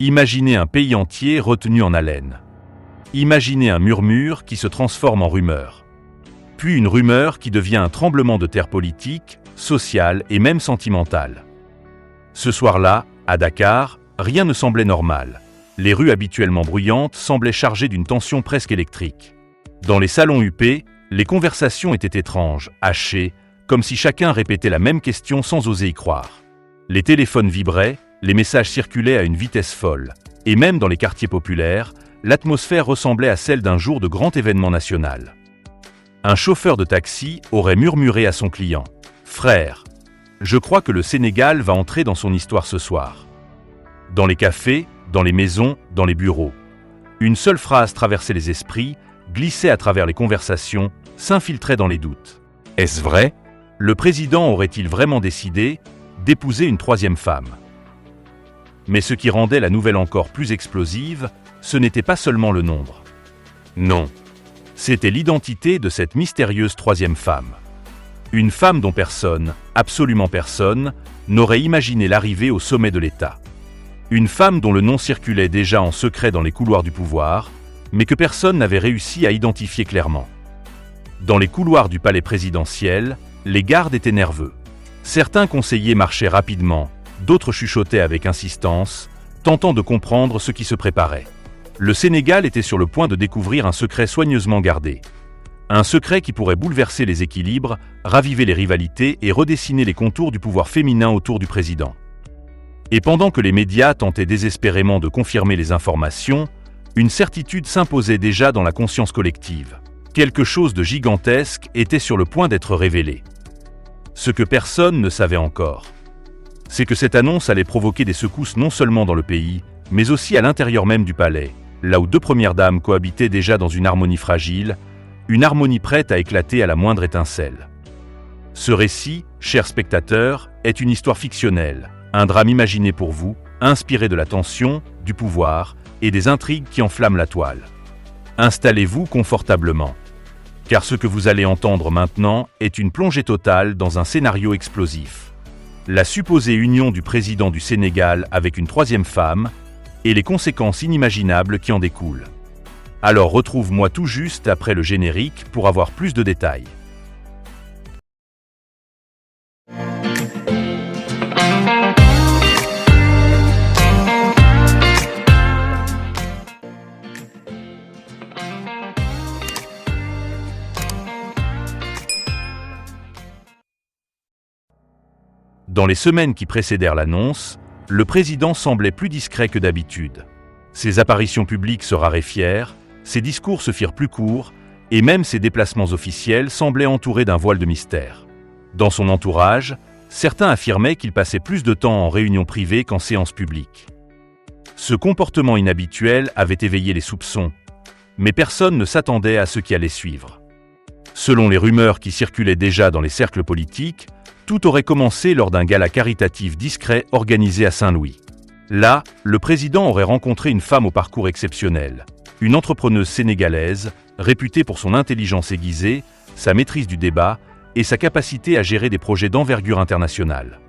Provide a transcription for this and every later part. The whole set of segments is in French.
Imaginez un pays entier retenu en haleine. Imaginez un murmure qui se transforme en rumeur. Puis une rumeur qui devient un tremblement de terre politique, social et même sentimental. Ce soir-là, à Dakar, rien ne semblait normal. Les rues habituellement bruyantes semblaient chargées d'une tension presque électrique. Dans les salons huppés, les conversations étaient étranges, hachées, comme si chacun répétait la même question sans oser y croire. Les téléphones vibraient, les messages circulaient à une vitesse folle. Et même dans les quartiers populaires, l'atmosphère ressemblait à celle d'un jour de grand événement national. Un chauffeur de taxi aurait murmuré à son client « Frère, je crois que le Sénégal va entrer dans son histoire ce soir. » Dans les cafés, dans les maisons, dans les bureaux. Une seule phrase traversait les esprits, glissait à travers les conversations, s'infiltrait dans les doutes. Est-ce vrai? Le président aurait-il vraiment décidé d'épouser une troisième femme? Mais ce qui rendait la nouvelle encore plus explosive, ce n'était pas seulement le nombre. Non, c'était l'identité de cette mystérieuse troisième femme. Une femme dont personne, absolument personne, n'aurait imaginé l'arrivée au sommet de l'État. Une femme dont le nom circulait déjà en secret dans les couloirs du pouvoir, mais que personne n'avait réussi à identifier clairement. Dans les couloirs du palais présidentiel, les gardes étaient nerveux. Certains conseillers marchaient rapidement, d'autres chuchotaient avec insistance, tentant de comprendre ce qui se préparait. Le Sénégal était sur le point de découvrir un secret soigneusement gardé. Un secret qui pourrait bouleverser les équilibres, raviver les rivalités et redessiner les contours du pouvoir féminin autour du président. Et pendant que les médias tentaient désespérément de confirmer les informations, une certitude s'imposait déjà dans la conscience collective. Quelque chose de gigantesque était sur le point d'être révélé. Ce que personne ne savait encore, c'est que cette annonce allait provoquer des secousses non seulement dans le pays, mais aussi à l'intérieur même du palais, là où deux premières dames cohabitaient déjà dans une harmonie fragile, une harmonie prête à éclater à la moindre étincelle. Ce récit, chers spectateurs, est une histoire fictionnelle, un drame imaginé pour vous, inspiré de la tension, du pouvoir et des intrigues qui enflamment la toile. Installez-vous confortablement, car ce que vous allez entendre maintenant est une plongée totale dans un scénario explosif. La supposée union du président du Sénégal avec une troisième femme et les conséquences inimaginables qui en découlent. Alors retrouve-moi tout juste après le générique pour avoir plus de détails. Dans les semaines qui précédèrent l'annonce, le président semblait plus discret que d'habitude. Ses apparitions publiques se raréfièrent, ses discours se firent plus courts, et même ses déplacements officiels semblaient entourés d'un voile de mystère. Dans son entourage, certains affirmaient qu'il passait plus de temps en réunion privée qu'en séance publique. Ce comportement inhabituel avait éveillé les soupçons, mais personne ne s'attendait à ce qui allait suivre. Selon les rumeurs qui circulaient déjà dans les cercles politiques, tout aurait commencé lors d'un gala caritatif discret organisé à Saint-Louis. Là, le président aurait rencontré une femme au parcours exceptionnel, une entrepreneuse sénégalaise, réputée pour son intelligence aiguisée, sa maîtrise du débat et sa capacité à gérer des projets d'envergure internationale.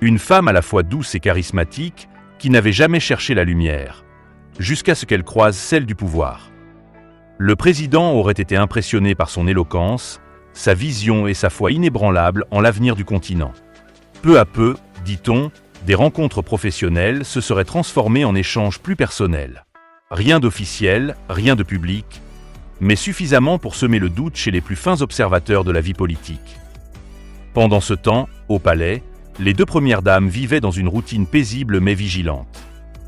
Une femme à la fois douce et charismatique, qui n'avait jamais cherché la lumière, jusqu'à ce qu'elle croise celle du pouvoir. Le président aurait été impressionné par son éloquence, sa vision et sa foi inébranlable en l'avenir du continent. Peu à peu, dit-on, des rencontres professionnelles se seraient transformées en échanges plus personnels. Rien d'officiel, rien de public, mais suffisamment pour semer le doute chez les plus fins observateurs de la vie politique. Pendant ce temps, au palais, les deux premières dames vivaient dans une routine paisible mais vigilante.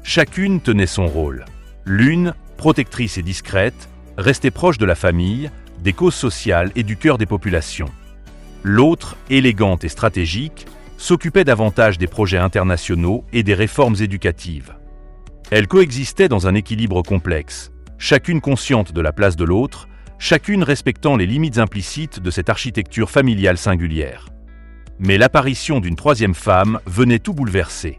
Chacune tenait son rôle. L'une, protectrice et discrète, restait proche de la famille, des causes sociales et du cœur des populations. L'autre, élégante et stratégique, s'occupait davantage des projets internationaux et des réformes éducatives. Elles coexistaient dans un équilibre complexe, chacune consciente de la place de l'autre, chacune respectant les limites implicites de cette architecture familiale singulière. Mais l'apparition d'une troisième femme venait tout bouleverser.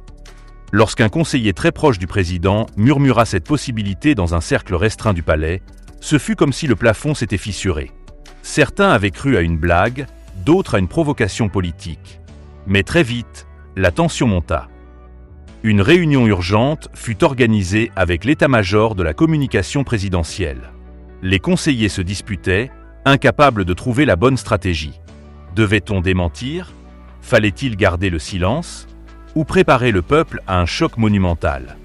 Lorsqu'un conseiller très proche du président murmura cette possibilité dans un cercle restreint du palais, ce fut comme si le plafond s'était fissuré. Certains avaient cru à une blague, d'autres à une provocation politique. Mais très vite, la tension monta. Une réunion urgente fut organisée avec l'état-major de la communication présidentielle. Les conseillers se disputaient, incapables de trouver la bonne stratégie. Devait-on démentir? Fallait-il garder le silence? Ou préparer le peuple à un choc monumental?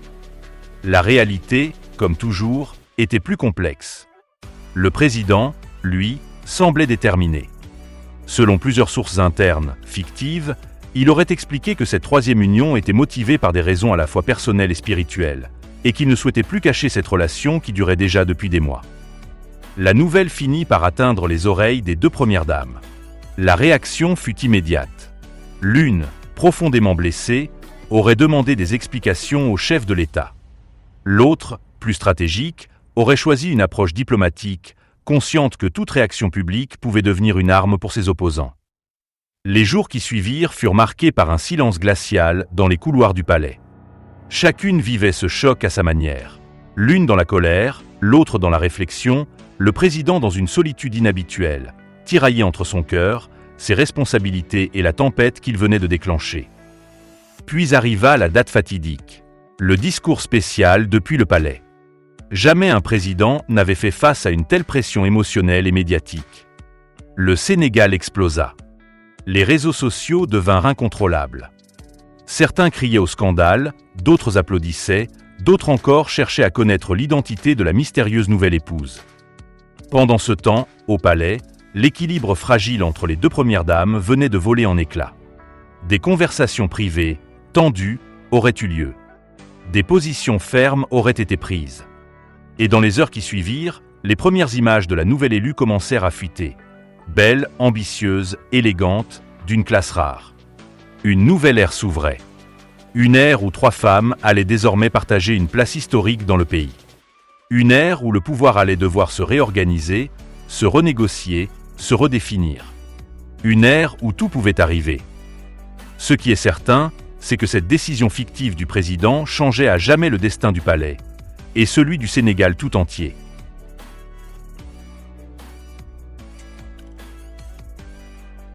La réalité, comme toujours, était plus complexe. Le président, lui, semblait déterminé. Selon plusieurs sources internes, fictives, il aurait expliqué que cette troisième union était motivée par des raisons à la fois personnelles et spirituelles, et qu'il ne souhaitait plus cacher cette relation qui durait déjà depuis des mois. La nouvelle finit par atteindre les oreilles des deux premières dames. La réaction fut immédiate. L'une, profondément blessée, aurait demandé des explications au chef de l'État. L'autre, plus stratégique, aurait choisi une approche diplomatique, consciente que toute réaction publique pouvait devenir une arme pour ses opposants. Les jours qui suivirent furent marqués par un silence glacial dans les couloirs du palais. Chacune vivait ce choc à sa manière. L'une dans la colère, l'autre dans la réflexion, le président dans une solitude inhabituelle, tiraillé entre son cœur, ses responsabilités et la tempête qu'il venait de déclencher. Puis arriva la date fatidique, le discours spécial depuis le palais. Jamais un président n'avait fait face à une telle pression émotionnelle et médiatique. Le Sénégal explosa. Les réseaux sociaux devinrent incontrôlables. Certains criaient au scandale, d'autres applaudissaient, d'autres encore cherchaient à connaître l'identité de la mystérieuse nouvelle épouse. Pendant ce temps, au palais, l'équilibre fragile entre les deux premières dames venait de voler en éclats. Des conversations privées, tendues, auraient eu lieu. Des positions fermes auraient été prises. Et dans les heures qui suivirent, les premières images de la nouvelle élue commencèrent à fuiter. Belle, ambitieuse, élégante, d'une classe rare. Une nouvelle ère s'ouvrait. Une ère où 3 femmes allaient désormais partager une place historique dans le pays. Une ère où le pouvoir allait devoir se réorganiser, se renégocier, se redéfinir. Une ère où tout pouvait arriver. Ce qui est certain, c'est que cette décision fictive du président changeait à jamais le destin du palais, et celui du Sénégal tout entier.